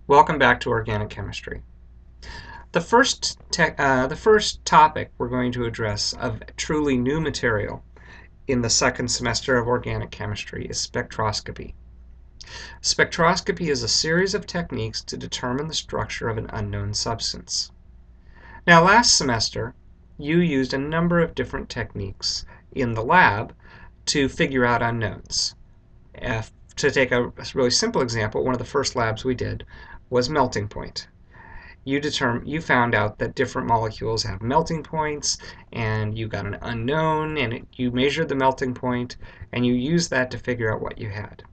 Welcome back to Organic Chemistry. The first topic we're going to address of truly new material in the second semester of Organic Chemistry is spectroscopy. Spectroscopy is a series of techniques to determine the structure of an unknown substance. Now, last semester, you used a number of different techniques in the lab to figure out unknowns. To take a really simple example, one of the first labs we did was melting point. You found out that different molecules have melting points, and you got an unknown, and you measured the melting point, and you used that to figure out what you had.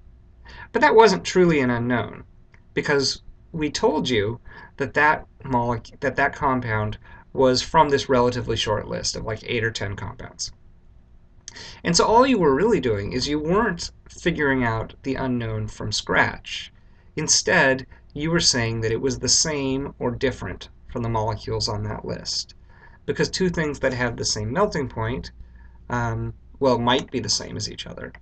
But that wasn't truly an unknown, because we told you that that compound was from this relatively short list of like 8 or 10 compounds. And so all you were really doing is you weren't figuring out the unknown from scratch. Instead, you were saying that it was the same or different from the molecules on that list. Because two things that have the same melting point, might be the same as each other.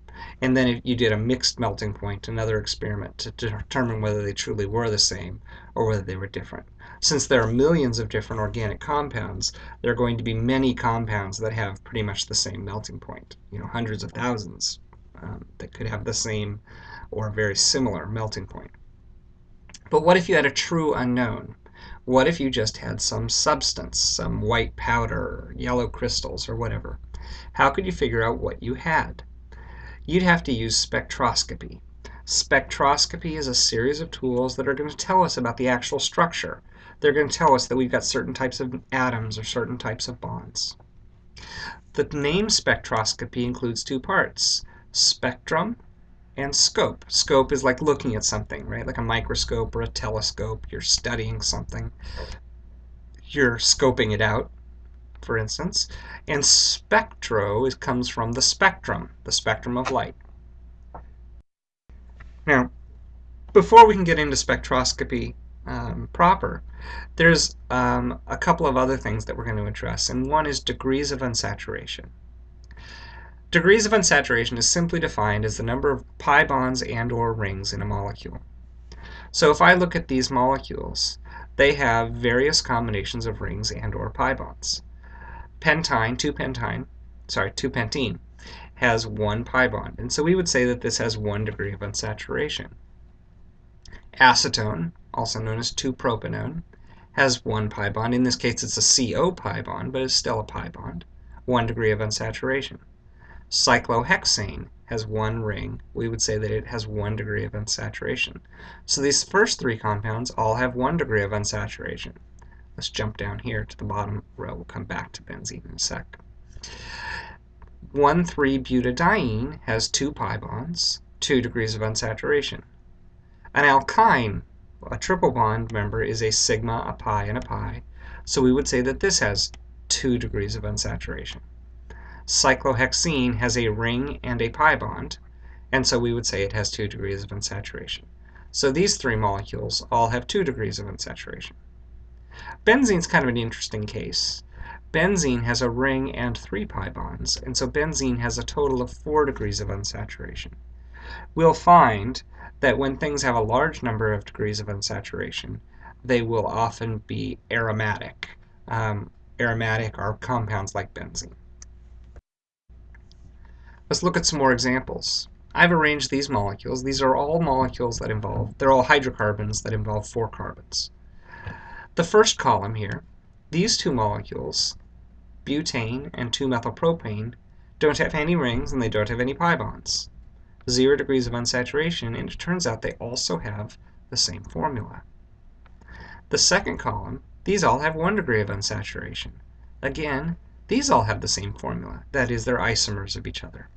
And then if you did a mixed melting point, another experiment to determine whether they truly were the same or whether they were different. Since there are millions of different organic compounds, there are going to be many compounds that have pretty much the same melting point. Hundreds of thousands that could have the same or very similar melting point. But what if you had a true unknown? What if you just had some substance, some white powder, yellow crystals, or whatever? How could you figure out what you had? You'd have to use spectroscopy. Spectroscopy is a series of tools that are going to tell us about the actual structure. They're going to tell us that we've got certain types of atoms or certain types of bonds. The name spectroscopy includes two parts, spectrum and scope. Scope is like looking at something, right? Like a microscope or a telescope. You're studying something. You're scoping it out, for instance. And spectro comes from the spectrum of light. Now, before we can get into spectroscopy proper, there's a couple of other things that we're going to address, and one is degrees of unsaturation. Degrees of unsaturation is simply defined as the number of pi bonds and or rings in a molecule. So if I look at these molecules, they have various combinations of rings and or pi bonds. 2-pentene, has one pi bond, and so we would say that this has 1 degree of unsaturation. Acetone, also known as 2-propanone, has 1 pi bond. In this case, it's a CO pi bond, but it's still a pi bond. 1 degree of unsaturation. Cyclohexane has 1 ring. We would say that it has 1 degree of unsaturation. So these first 3 compounds all have 1 degree of unsaturation. Let's jump down here to the bottom row. We'll come back to benzene in a sec. 1,3-butadiene has 2 pi bonds, 2 degrees of unsaturation. An alkyne, a triple bond member, is a sigma, a pi, and a pi. So we would say that this has 2 degrees of unsaturation. Cyclohexene has a ring and a pi bond, and so we would say it has 2 degrees of unsaturation. So these 3 molecules all have 2 degrees of unsaturation. Benzene's kind of an interesting case. Benzene has a ring and 3 pi bonds, and so benzene has a total of 4 degrees of unsaturation. We'll find that when things have a large number of degrees of unsaturation, they will often be aromatic. Aromatic are compounds like benzene. Let's look at some more examples. I've arranged these molecules. These are all molecules they're all hydrocarbons that involve 4 carbons. The first column here, these 2 molecules, butane and 2-methylpropane, don't have any rings and they don't have any pi bonds. 0 degrees of unsaturation, and it turns out they also have the same formula. The second column, these all have 1 degree of unsaturation. Again, these all have the same formula. That is, they're isomers of each other.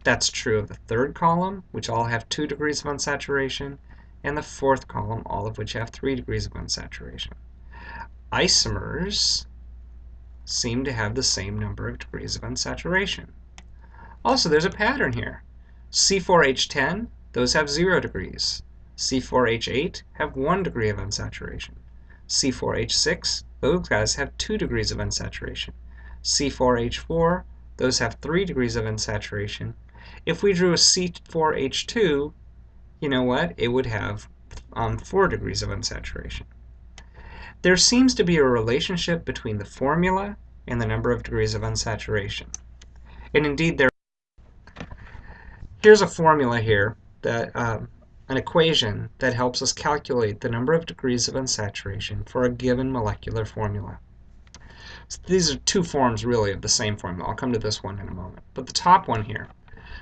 That's true of the third column, which all have 2 degrees of unsaturation, and the fourth column, all of which have 3 degrees of unsaturation. Isomers seem to have the same number of degrees of unsaturation. Also, there's a pattern here. C4H10, those have 0 degrees. C4H8 have 1 degree of unsaturation. C4H6, those guys have 2 degrees of unsaturation. C4H4, those have 3 degrees of unsaturation. If we drew a C4H2, you know what? It would have 4 degrees of unsaturation. There seems to be a relationship between the formula and the number of degrees of unsaturation. And indeed, here's a formula here, that an equation that helps us calculate the number of degrees of unsaturation for a given molecular formula. So these are two forms, really, of the same formula. I'll come to this one in a moment. But the top one here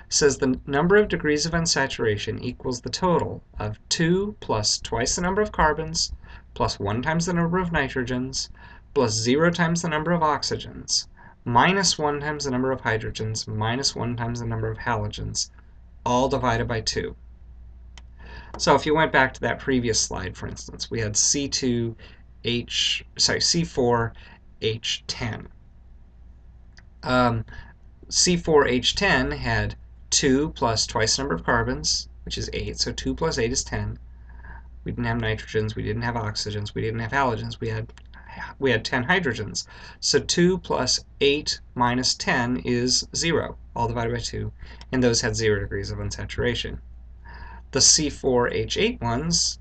says the number of degrees of unsaturation equals the total of 2 plus twice the number of carbons, plus 1 times the number of nitrogens, plus 0 times the number of oxygens, minus 1 times the number of hydrogens, minus 1 times the number of halogens, all divided by 2. So if you went back to that previous slide, for instance, we had C4H10. C4H10 had 2 plus twice the number of carbons, which is 8, so 2 plus 8 is 10. We didn't have nitrogens, we didn't have oxygens, we didn't have halogens, we had 10 hydrogens. So 2 plus 8 minus 10 is 0, all divided by 2, and those had 0 degrees of unsaturation. The C4H8 ones,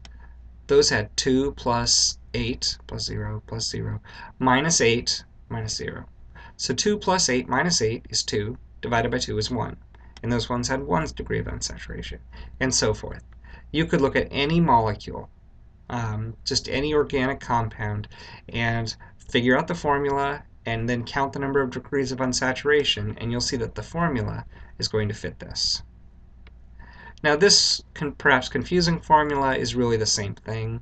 those had 2 plus 8 plus 0 plus 0 minus 8 minus 0. So 2 plus 8 minus 8 is 2, divided by 2 is 1. And those ones had 1 degree of unsaturation, and so forth. You could look at any molecule, just any organic compound, and figure out the formula and then count the number of degrees of unsaturation, and you'll see that the formula is going to fit this. Now this perhaps confusing formula is really the same thing,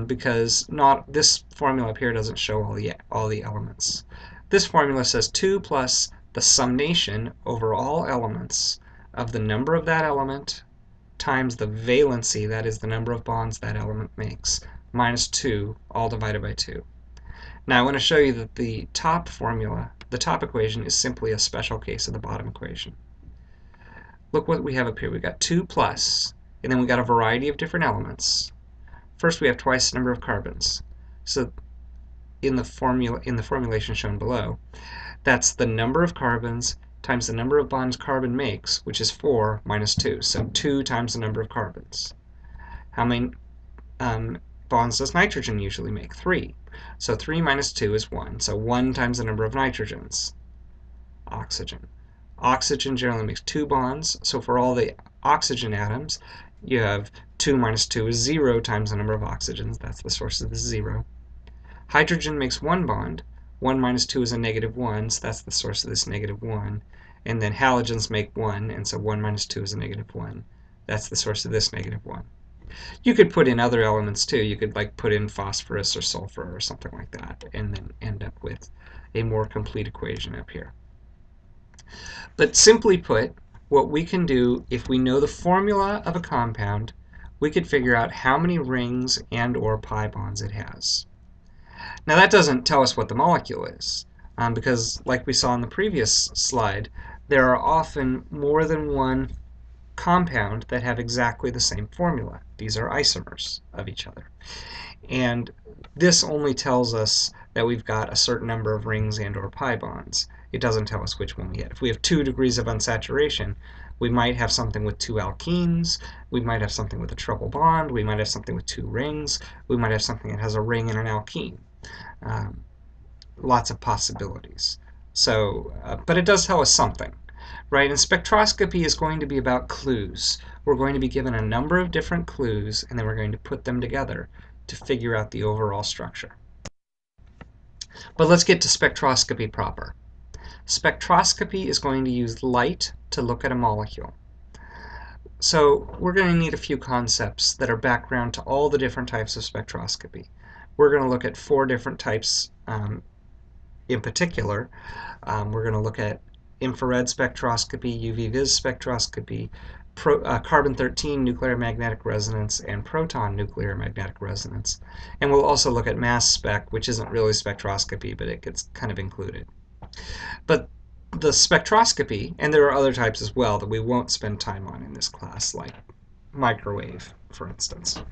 because this formula up here doesn't show all the elements. This formula says 2 plus the summation over all elements of the number of that element times the valency, that is the number of bonds that element makes, minus 2, all divided by 2. Now I want to show you that the top formula, the top equation, is simply a special case of the bottom equation. Look what we have up here. We've got 2 plus, and then we've got a variety of different elements. First we have twice the number of carbons. So in the formulation shown below, that's the number of carbons times the number of bonds carbon makes, which is 4 minus 2. So 2 times the number of carbons. How many bonds does nitrogen usually make? 3. So 3 minus 2 is 1. So 1 times the number of nitrogens. Oxygen. Oxygen generally makes 2 bonds. So for all the oxygen atoms, you have 2 minus 2 is 0 times the number of oxygens. That's the source of the 0. Hydrogen makes 1 bond. 1 minus 2 is a negative 1, so that's the source of this negative 1. And then halogens make 1, and so 1 minus 2 is a negative 1. That's the source of this negative 1. You could put in other elements too. You could put in phosphorus or sulfur or something like that, and then end up with a more complete equation up here. But simply put, what we can do, if we know the formula of a compound, we could figure out how many rings and or pi bonds it has. Now that doesn't tell us what the molecule is, because like we saw in the previous slide, there are often more than one compound that have exactly the same formula. These are isomers of each other. And this only tells us that we've got a certain number of rings and or pi bonds. It doesn't tell us which one we get. If we have 2 degrees of unsaturation, we might have something with 2 alkenes, we might have something with a triple bond, we might have something with 2 rings, we might have something that has a ring and an alkene. Lots of possibilities. So, but it does tell us something, right? And spectroscopy is going to be about clues. We're going to be given a number of different clues, and then we're going to put them together to figure out the overall structure. But let's get to spectroscopy proper. Spectroscopy is going to use light to look at a molecule. So we're going to need a few concepts that are background to all the different types of spectroscopy. We're going to look at 4 different types in particular. We're going to look at infrared spectroscopy, UV-vis spectroscopy, carbon-13 nuclear magnetic resonance, and proton nuclear magnetic resonance. And we'll also look at mass spec, which isn't really spectroscopy, but it gets kind of included. But the spectroscopy, and there are other types as well that we won't spend time on in this class, like microwave, for instance.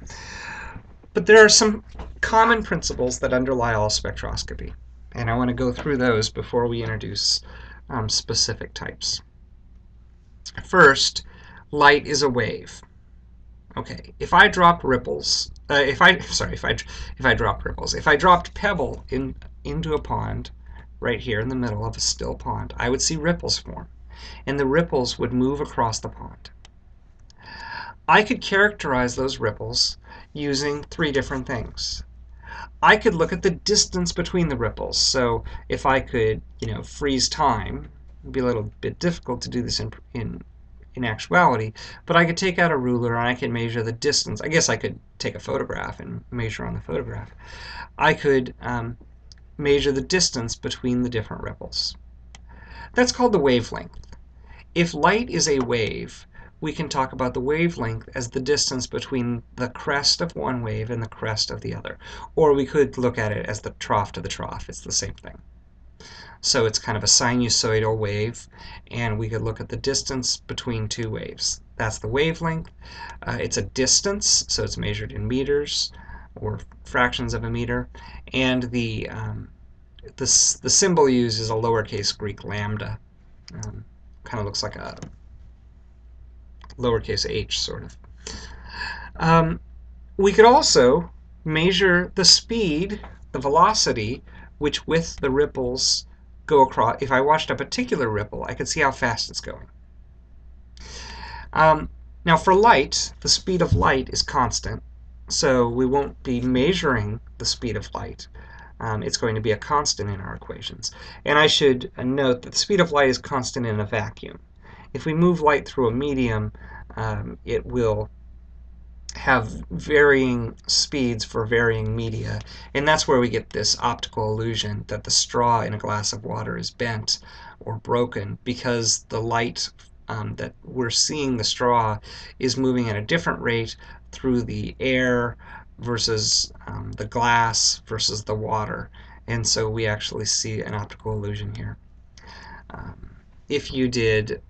But there are some common principles that underlie all spectroscopy, and I want to go through those before we introduce specific types. First, light is a wave. Okay, if I dropped ripples, if I dropped pebble into a pond right here in the middle of a still pond, I would see ripples form, and the ripples would move across the pond. I could characterize those ripples using three different things. I could look at the distance between the ripples. So if I could, freeze time, it'd be a little bit difficult to do this in actuality, but I could take out a ruler and I could measure the distance. I guess I could take a photograph and measure on the photograph. I could measure the distance between the different ripples. That's called the wavelength. If light is a wave, we can talk about the wavelength as the distance between the crest of one wave and the crest of the other. Or we could look at it as the trough to the trough. It's the same thing. So it's kind of a sinusoidal wave, and we could look at the distance between two waves. That's the wavelength. It's a distance, so it's measured in meters or fractions of a meter. And the symbol used is a lowercase Greek lambda. Kind of looks like a lowercase h, sort of. We could also measure the speed, the velocity, with the ripples go across. If I watched a particular ripple, I could see how fast it's going. Now for light, the speed of light is constant, so we won't be measuring the speed of light. It's going to be a constant in our equations. And I should note that the speed of light is constant in a vacuum. If we move light through a medium, it will have varying speeds for varying media, and that's where we get this optical illusion that the straw in a glass of water is bent or broken, because the light that we're seeing the straw is moving at a different rate through the air versus the glass versus the water, and so we actually see an optical illusion here. If you did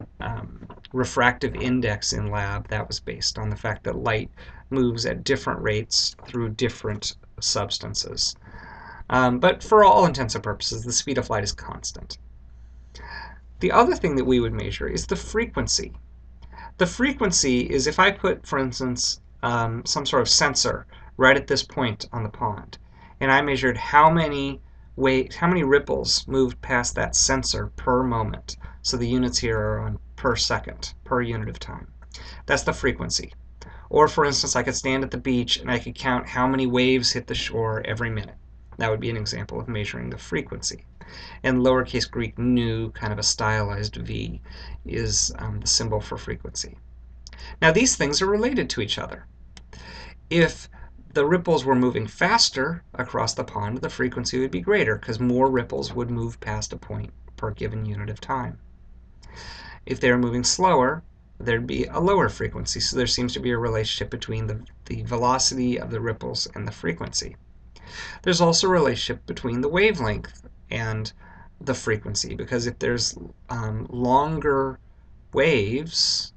refractive index in lab, that was based on the fact that light moves at different rates through different substances. But for all intents and purposes, the speed of light is constant. The other thing that we would measure is the frequency. The frequency is if I put, for instance, some sort of sensor right at this point on the pond, and I measured how many ripples moved past that sensor per moment. So the units here are on per second, per unit of time. That's the frequency. Or for instance, I could stand at the beach and I could count how many waves hit the shore every minute. That would be an example of measuring the frequency. And lowercase Greek nu, kind of a stylized v, is the symbol for frequency. Now these things are related to each other. If the ripples were moving faster across the pond, the frequency would be greater because more ripples would move past a point per given unit of time. If they were moving slower, there'd be a lower frequency, so there seems to be a relationship between the velocity of the ripples and the frequency. There's also a relationship between the wavelength and the frequency, because if there's longer wavelength,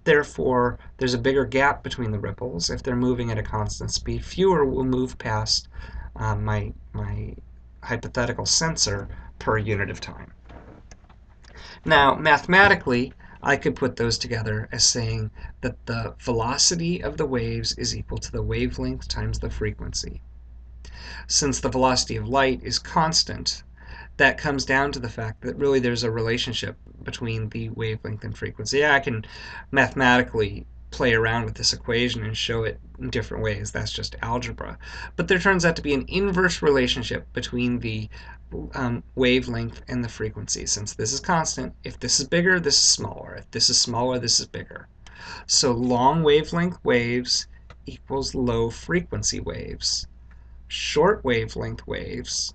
therefore there's a bigger gap between the ripples. If they're moving at a constant speed, fewer will move past my hypothetical sensor per unit of time. Now, mathematically, I could put those together as saying that the velocity of the waves is equal to the wavelength times the frequency. Since the velocity of light is constant, that comes down to the fact that really there's a relationship between the wavelength and frequency. Yeah, I can mathematically play around with this equation and show it in different ways. That's just algebra. But there turns out to be an inverse relationship between the wavelength and the frequency. Since this is constant, if this is bigger, this is smaller. If this is smaller, this is bigger. So long wavelength waves equals low frequency waves. Short wavelength waves,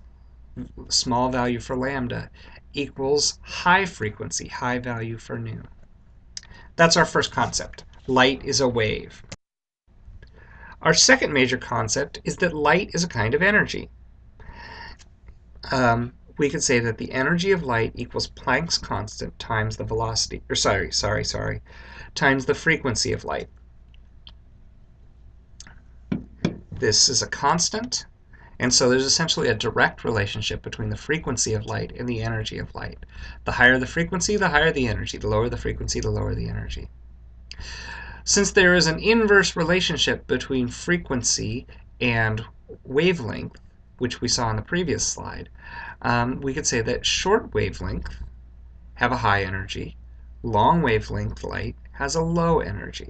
small value for lambda, equals high frequency, high value for nu. That's our first concept. Light is a wave. Our second major concept is that light is a kind of energy. We could say that the energy of light equals Planck's constant times the velocity, or times the frequency of light. This is a constant, and so there's essentially a direct relationship between the frequency of light and the energy of light. The higher the frequency, the higher the energy. The lower the frequency, the lower the energy. Since there is an inverse relationship between frequency and wavelength, which we saw in the previous slide, we could say that short wavelength have a high energy, long wavelength light has a low energy.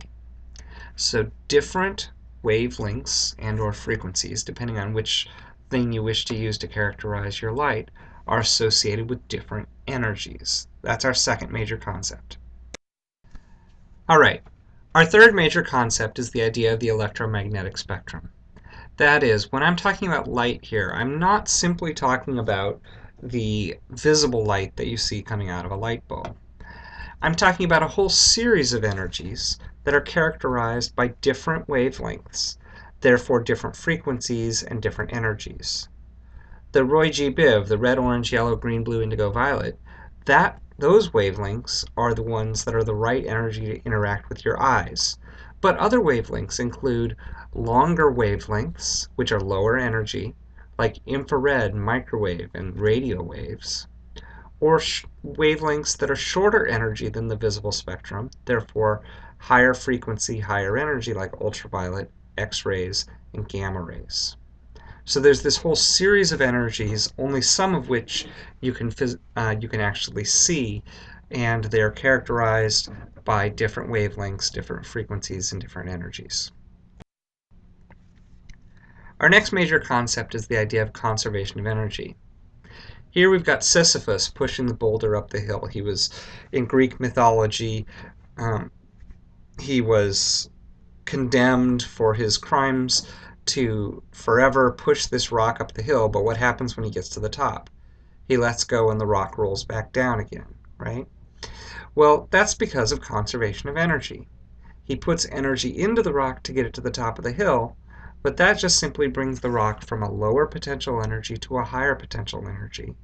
So different wavelengths and or frequencies, depending on which thing you wish to use to characterize your light, are associated with different energies. That's our second major concept. All right, our third major concept is the idea of the electromagnetic spectrum. That is, when I'm talking about light here, I'm not simply talking about the visible light that you see coming out of a light bulb. I'm talking about a whole series of energies that are characterized by different wavelengths, therefore different frequencies and different energies. The Roy G. Biv, the red, orange, yellow, green, blue, indigo, violet, those wavelengths are the ones that are the right energy to interact with your eyes. But other wavelengths include longer wavelengths, which are lower energy, like infrared, microwave, and radio waves, or wavelengths that are shorter energy than the visible spectrum, therefore higher frequency, higher energy, like ultraviolet, X-rays, and gamma rays. So there's this whole series of energies, only some of which you can actually see, and they're characterized by different wavelengths, different frequencies, and different energies. Our next major concept is the idea of conservation of energy. Here we've got Sisyphus pushing the boulder up the hill. He was, in Greek mythology, he was condemned for his crimes to forever push this rock up the hill, but what happens when he gets to the top? He lets go and the rock rolls back down again, right? Well, that's because of conservation of energy. He puts energy into the rock to get it to the top of the hill, but that just simply brings the rock from a lower potential energy to a higher potential energy.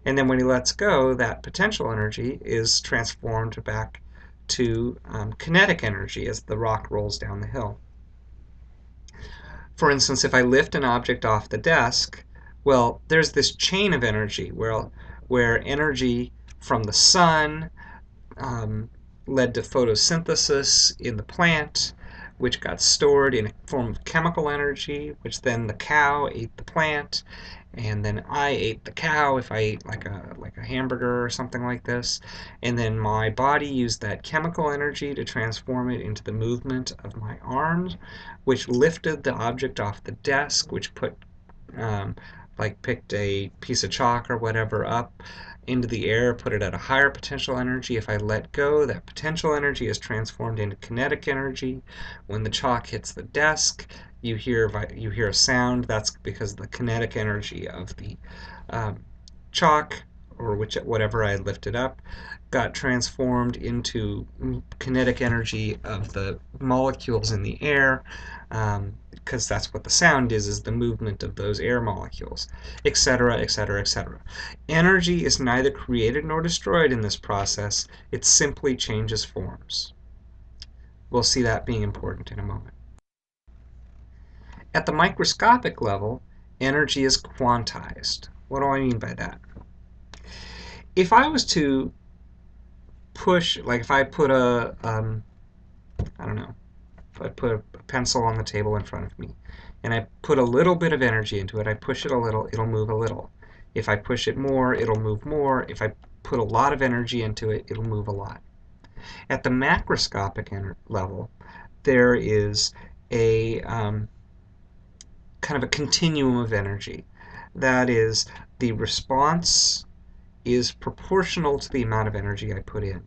And then when he lets go, that potential energy is transformed back to kinetic energy as the rock rolls down the hill. For instance, if I lift an object off the desk, well, there's this chain of energy where energy from the sun led to photosynthesis in the plant, which got stored in a form of chemical energy, which then the cow ate the plant, and then I ate the cow if I ate like a hamburger or something like this, and then my body used that chemical energy to transform it into the movement of my arms, which lifted the object off the desk, which put picked a piece of chalk or whatever up into the air, put it at a higher potential energy. If I let go, that potential energy is transformed into kinetic energy. When the chalk hits the desk, you hear a sound. That's because the kinetic energy of the chalk, or whatever I lifted up, got transformed into kinetic energy of the molecules in the air, because that's what the sound is the movement of those air molecules, etc., etc., etc. Energy is neither created nor destroyed in this process. It simply changes forms. We'll see that being important in a moment. At the microscopic level, energy is quantized. What do I mean by that? If I was to push, like if I put if I put a pencil on the table in front of me, and I put a little bit of energy into it, I push it a little, it'll move a little. If I push it more, it'll move more. If I put a lot of energy into it, it'll move a lot. At the macroscopic level, there is a kind of a continuum of energy. That is, the response is proportional to the amount of energy I put in.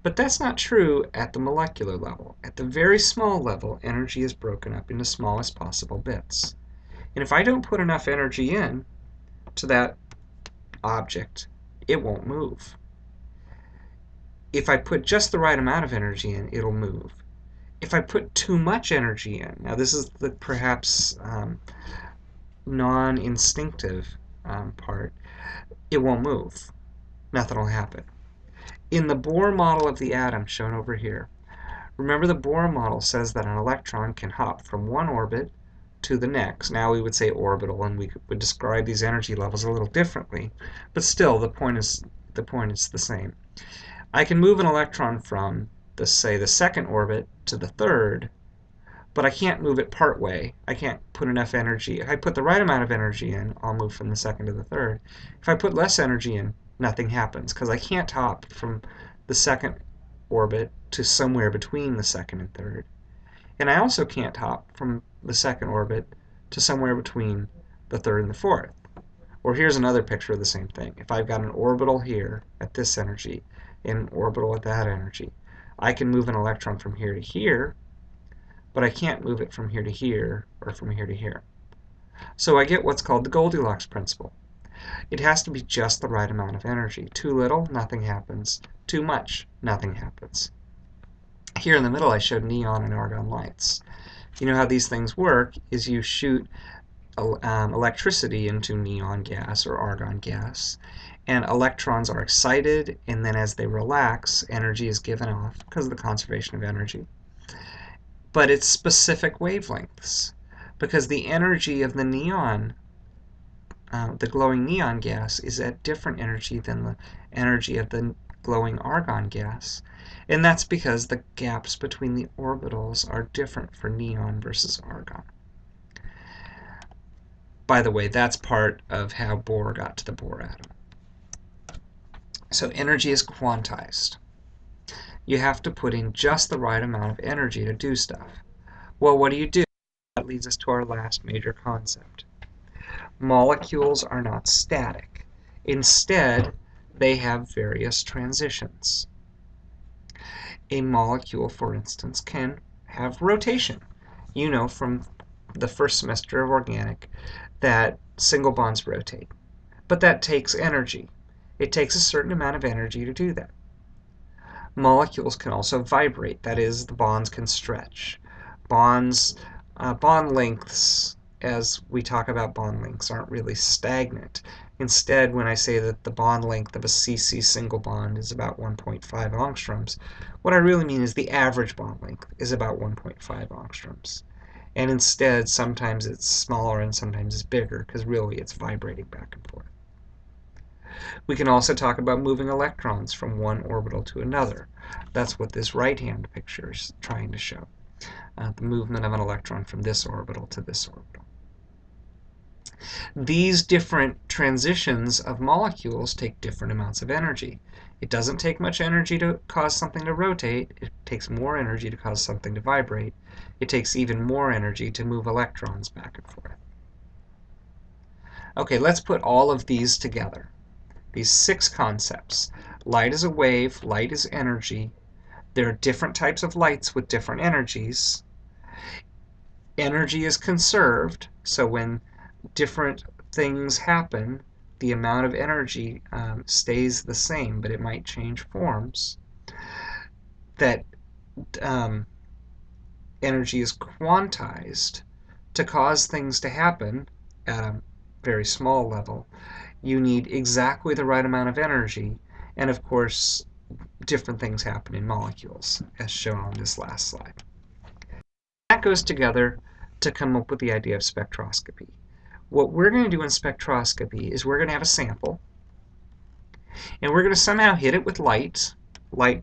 But that's not true at the molecular level. At the very small level, energy is broken up into smallest possible bits. And if I don't put enough energy in to that object, it won't move. If I put just the right amount of energy in, it'll move. If I put too much energy in, now this is the perhaps non-instinctive part, it won't move. Nothing will happen. In the Bohr model of the atom shown over here, remember the Bohr model says that an electron can hop from one orbit to the next. Now we would say orbital, and we would describe these energy levels a little differently, but still the point is the same. I can move an electron from say, the second orbit to the third, but I can't move it part way. I can't put enough energy. If I put the right amount of energy in, I'll move from the second to the third. If I put less energy in, nothing happens, because I can't hop from the second orbit to somewhere between the second and third. And I also can't hop from the second orbit to somewhere between the third and the fourth. Or here's another picture of the same thing. If I've got an orbital here at this energy and an orbital at that energy, I can move an electron from here to here, but I can't move it from here to here or from here to here. So I get what's called the Goldilocks principle. It has to be just the right amount of energy. Too little, nothing happens. Too much, nothing happens. Here in the middle I showed neon and argon lights. You know how these things work is you shoot electricity into neon gas or argon gas, and electrons are excited, and then as they relax, energy is given off because of the conservation of energy. But it's specific wavelengths, because the energy of the neon, the glowing neon gas, is at different energy than the energy of the glowing argon gas. And that's because the gaps between the orbitals are different for neon versus argon. By the way, that's part of how Bohr got to the Bohr atom. So energy is quantized. You have to put in just the right amount of energy to do stuff. Well, what do? That leads us to our last major concept. Molecules are not static. Instead, they have various transitions. A molecule, for instance, can have rotation. You know from the first semester of organic that single bonds rotate. But that takes energy. It takes a certain amount of energy to do that. Molecules can also vibrate. That is, the bonds can stretch. Bond lengths, as we talk about bond lengths, aren't really stagnant. Instead, when I say that the bond length of a CC single bond is about 1.5 angstroms, what I really mean is the average bond length is about 1.5 angstroms. And instead, sometimes it's smaller and sometimes it's bigger, because really it's vibrating back and forth. We can also talk about moving electrons from one orbital to another. That's what this right-hand picture is trying to show. The movement of an electron from this orbital to this orbital. These different transitions of molecules take different amounts of energy. It doesn't take much energy to cause something to rotate. It takes more energy to cause something to vibrate. It takes even more energy to move electrons back and forth. Okay, let's put all of these together. These 6 concepts. Light is a wave, light is energy. There are different types of lights with different energies. Energy is conserved, so when different things happen, the amount of energy stays the same, but it might change forms. That energy is quantized to cause things to happen at a very small level. You need exactly the right amount of energy, and of course, different things happen in molecules, as shown on this last slide. That goes together to come up with the idea of spectroscopy. What we're going to do in spectroscopy is we're going to have a sample, and we're going to somehow hit it with light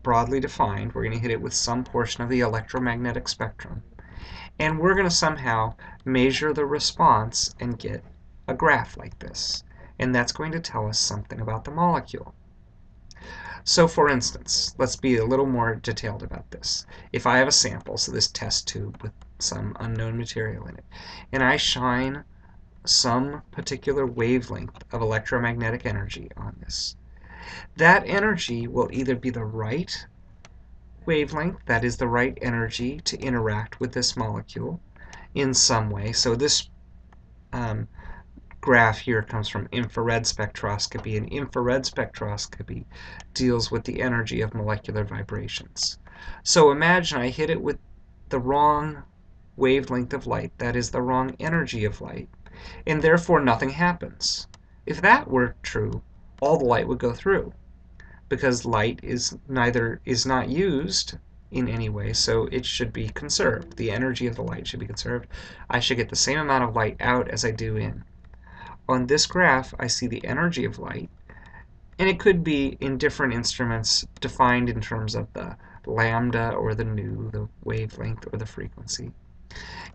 broadly defined. We're going to hit it with some portion of the electromagnetic spectrum, and we're going to somehow measure the response and get a graph like this, and that's going to tell us something about the molecule. So for instance, let's be a little more detailed about this. If I have a sample, so this test tube with some unknown material in it, and I shine some particular wavelength of electromagnetic energy on this, that energy will either be the right wavelength, that is the right energy to interact with this molecule in some way. So this graph here comes from infrared spectroscopy, and infrared spectroscopy deals with the energy of molecular vibrations. So imagine I hit it with the wrong wavelength of light, that is the wrong energy of light, and therefore nothing happens. If that were true, all the light would go through, because light is not used in any way, so it should be conserved. The energy of the light should be conserved. I should get the same amount of light out as I do in. On this graph, I see the energy of light, and it could be in different instruments defined in terms of the lambda or the nu, the wavelength or the frequency.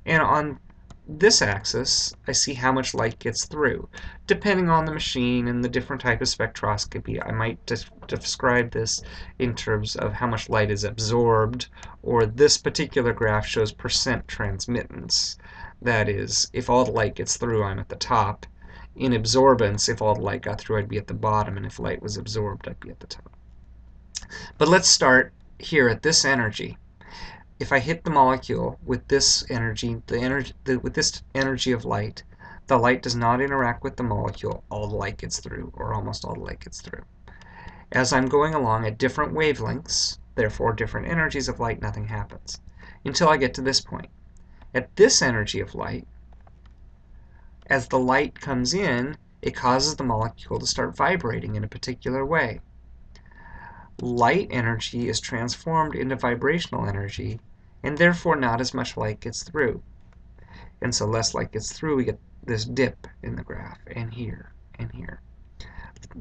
And on this axis, I see how much light gets through. Depending on the machine and the different type of spectroscopy, I might describe this in terms of how much light is absorbed, or this particular graph shows percent transmittance. That is, if all the light gets through, I'm at the top. In absorbance, if all the light got through, I'd be at the bottom, and if light was absorbed, I'd be at the top. But let's start here at this energy. If I hit the molecule with this energy, with this energy of light, the light does not interact with the molecule. All the light gets through, or almost all the light gets through. As I'm going along at different wavelengths, therefore different energies of light, nothing happens until I get to this point. At this energy of light, as the light comes in, it causes the molecule to start vibrating in a particular way. Light energy is transformed into vibrational energy, and therefore not as much light gets through. And so less light gets through, we get this dip in the graph, and here, and here.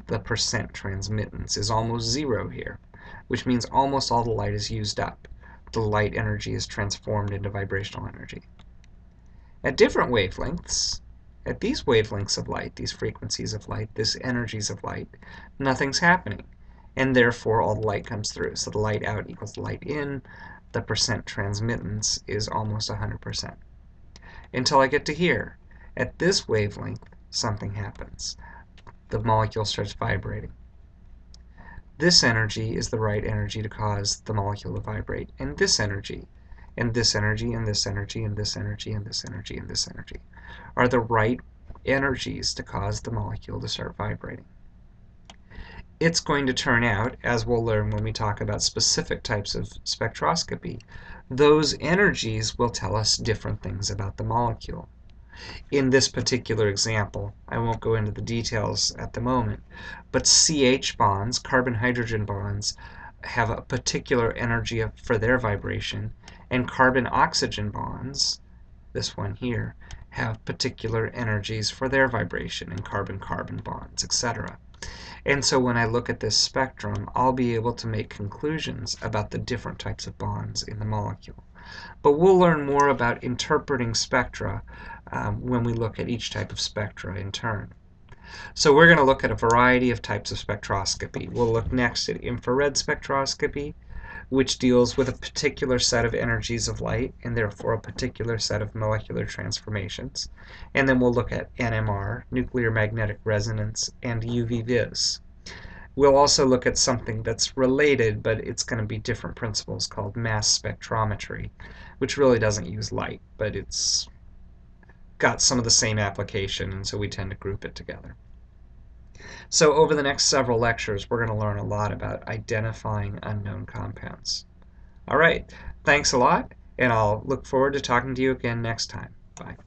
The percent transmittance is almost zero here, which means almost all the light is used up. The light energy is transformed into vibrational energy. At different wavelengths, at these wavelengths of light, these frequencies of light, these energies of light, nothing's happening, and therefore all the light comes through. So the light out equals the light in. The percent transmittance is almost 100%. Until I get to here. At this wavelength, something happens. The molecule starts vibrating. This energy is the right energy to cause the molecule to vibrate, and this energy, and this energy, and this energy, and this energy, and this energy, and this energy are the right energies to cause the molecule to start vibrating. It's going to turn out, as we'll learn when we talk about specific types of spectroscopy, those energies will tell us different things about the molecule. In this particular example, I won't go into the details at the moment, but CH bonds, carbon-hydrogen bonds, have a particular energy for their vibration, and carbon-oxygen bonds, this one here, have particular energies for their vibration, and carbon-carbon bonds, etc. And so when I look at this spectrum, I'll be able to make conclusions about the different types of bonds in the molecule. But we'll learn more about interpreting spectra when we look at each type of spectra in turn. So we're going to look at a variety of types of spectroscopy. We'll look next at infrared spectroscopy, which deals with a particular set of energies of light, and therefore a particular set of molecular transformations. And then we'll look at NMR, nuclear magnetic resonance, and UV vis. We'll also look at something that's related, but it's going to be different principles, called mass spectrometry, which really doesn't use light, but it's got some of the same application, and so we tend to group it together. So over the next several lectures, we're going to learn a lot about identifying unknown compounds. All right, thanks a lot, and I'll look forward to talking to you again next time. Bye.